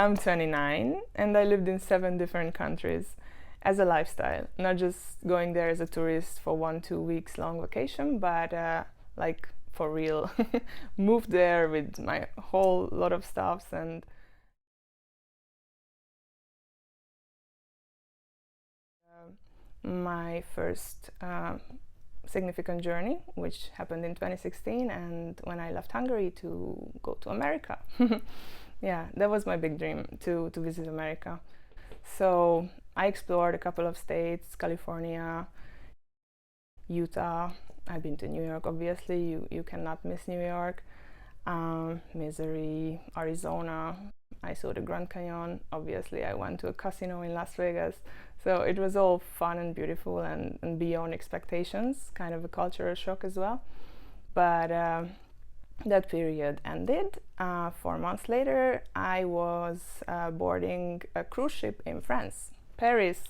I'm 29 and I lived in 7 different countries as a lifestyle, not just going there as a tourist for 1-2 weeks long vacation, but like for real. Moved there with my whole lot of stuffs and my first significant journey, which happened in 2016, and when I left Hungary to go to America. Yeah, that was my big dream to visit America. So I explored a couple of states, California, Utah. I've been to New York, obviously. You cannot miss New York. Missouri, Arizona. I saw the Grand Canyon. Obviously, I went to a casino in Las Vegas. So it was all fun and beautiful and beyond expectations, kind of a cultural shock as well. But that period ended. 4 months later, I was boarding a cruise ship in France, Paris.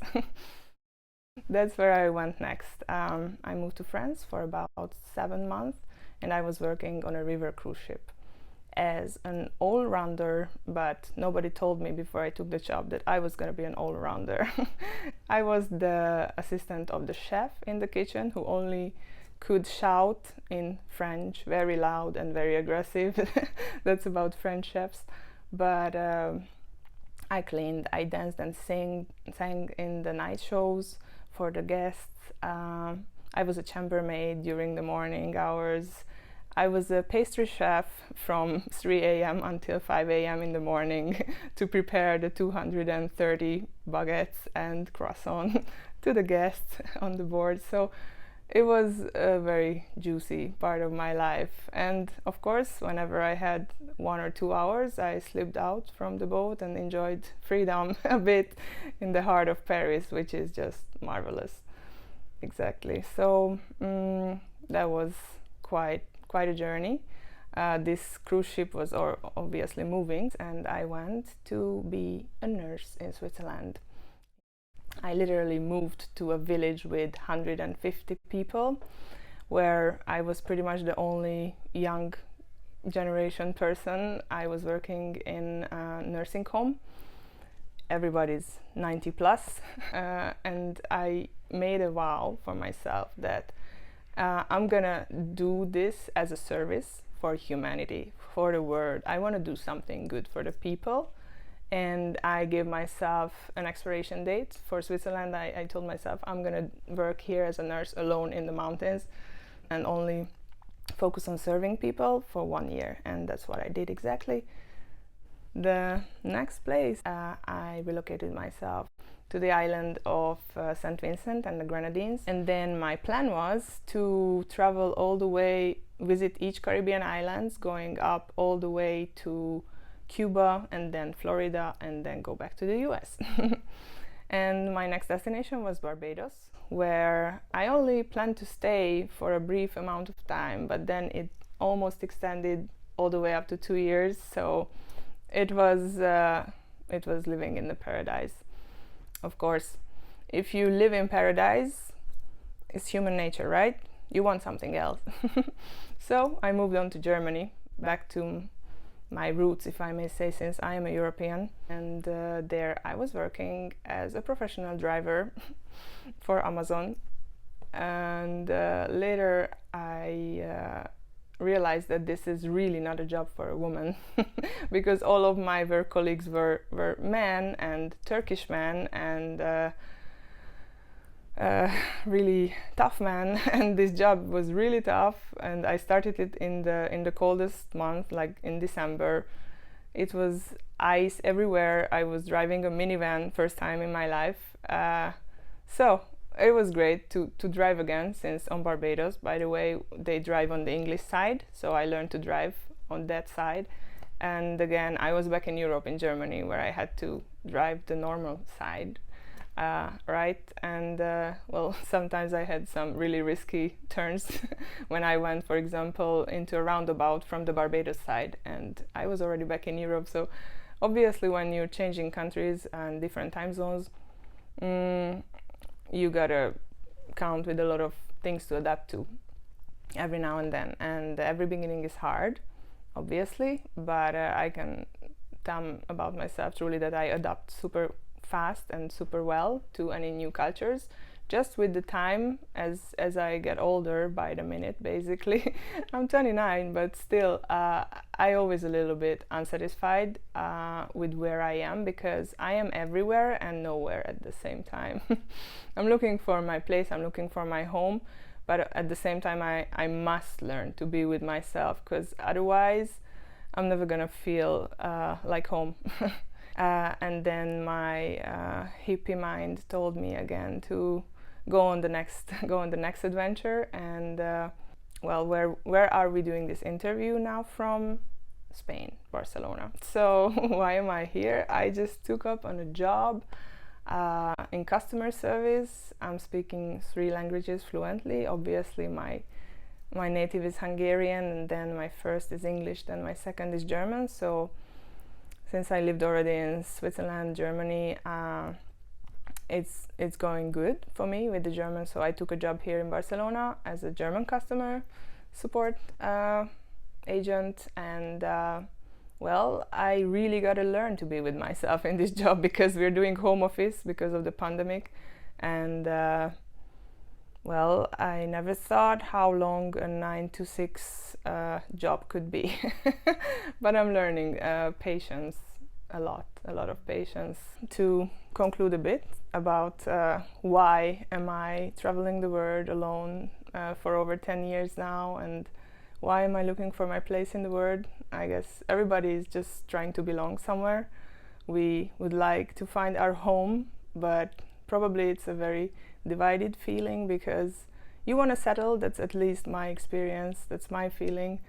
That's where I went next. I moved to France for about 7 months and I was working on a river cruise ship as an all-rounder, but nobody told me before I took the job that I was going to be an all-rounder. I was the assistant of the chef in the kitchen who only could shout in French, very loud and very aggressive. That's about French chefs. But I cleaned, I danced and sang in the night shows for the guests. I was a chambermaid during the morning hours. I was a pastry chef from 3 a.m. until 5 a.m. in the morning to prepare the 230 baguettes and croissants to the guests on the board. So it was a very juicy part of my life. And of course, whenever I had 1 or 2 hours, I slipped out from the boat and enjoyed freedom a bit in the heart of Paris, which is just marvelous. Exactly. So that was quite a journey. This cruise ship was obviously moving, and I went to be a nurse in Switzerland. I literally moved to a village with 150 people, where I was pretty much the only young generation person. I was working in a nursing home. Everybody's 90 plus, and I made a vow for myself that I'm gonna do this as a service for humanity, for the world. I want to do something good for the people. And I gave myself an expiration date for Switzerland. I told myself I'm gonna work here as a nurse alone in the mountains and only focus on serving people for 1 year. And that's what I did exactly. The next place, I relocated myself to the island of St. Vincent and the Grenadines. And then my plan was to travel all the way, visit each Caribbean islands, going up all the way to Cuba and then Florida and then go back to the US. And my next destination was Barbados, where I only planned to stay for a brief amount of time, but then it almost extended all the way up to 2 years. So it was living in the paradise. Of course, if you live in paradise, it's human nature, right? You want something else. So I moved on to Germany, back to my roots, if I may say, since I am a European. And there I was working as a professional driver for Amazon. And later I realized that this is really not a job for a woman because all of my work colleagues were men and Turkish men and really tough men, and this job was really tough. And I started it in the coldest month, like in December. It was ice everywhere. I was driving a minivan, first time in my life. So it was great to drive again, since on Barbados, by the way, they drive on the English side, so I learned to drive on that side. And again, I was back in Europe, in Germany, where I had to drive the normal side, right? And well, sometimes I had some really risky turns when I went, for example, into a roundabout from the Barbados side, and I was already back in Europe. So obviously, when you're changing countries and different time zones, you gotta count with a lot of things to adapt to every now and then. And every beginning is hard, obviously, but I can them about myself truly that I adapt super fast and super well to any new cultures. Just with the time, as I get older by the minute, basically. I'm 29, but still, I always a little bit unsatisfied with where I am, because I am everywhere and nowhere at the same time. I'm looking for my place, I'm looking for my home, but at the same time, I must learn to be with myself, because otherwise, I'm never gonna feel like home. And then my hippie mind told me again to go on the next adventure. And well, where are we doing this interview now from? Spain, Barcelona. So why am I here? I just took up on a job in customer service. I'm speaking 3 languages fluently. Obviously my native is Hungarian, and then my first is English, then my second is German. So since I lived already in Switzerland, Germany, it's going good for me with the German. So I took a job here in Barcelona as a German customer support agent, and well, I really got to learn to be with myself in this job, because we're doing home office because of the pandemic. And well, I never thought how long a 9 to 6 job could be. But I'm learning patience a lot of patience. To conclude a bit about why am I traveling the world alone for over 10 years now, and why am I looking for my place in the world? I guess everybody is just trying to belong somewhere. We would like to find our home, but probably it's a very divided feeling, because you want to settle. That's at least my experience, that's my feeling.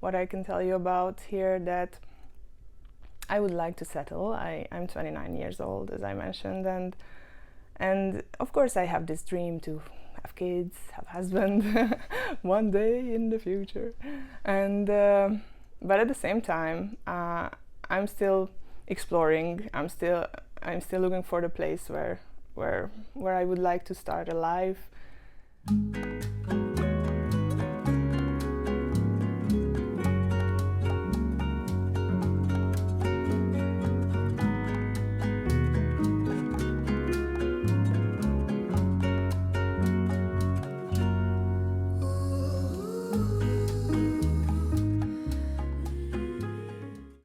What I can tell you about here, that I would like to settle. I'm 29 years old, as I mentioned, and of course I have this dream to have kids, have husband one day in the future. And but at the same time, I'm still exploring. I'm still looking for the place where I would like to start a life.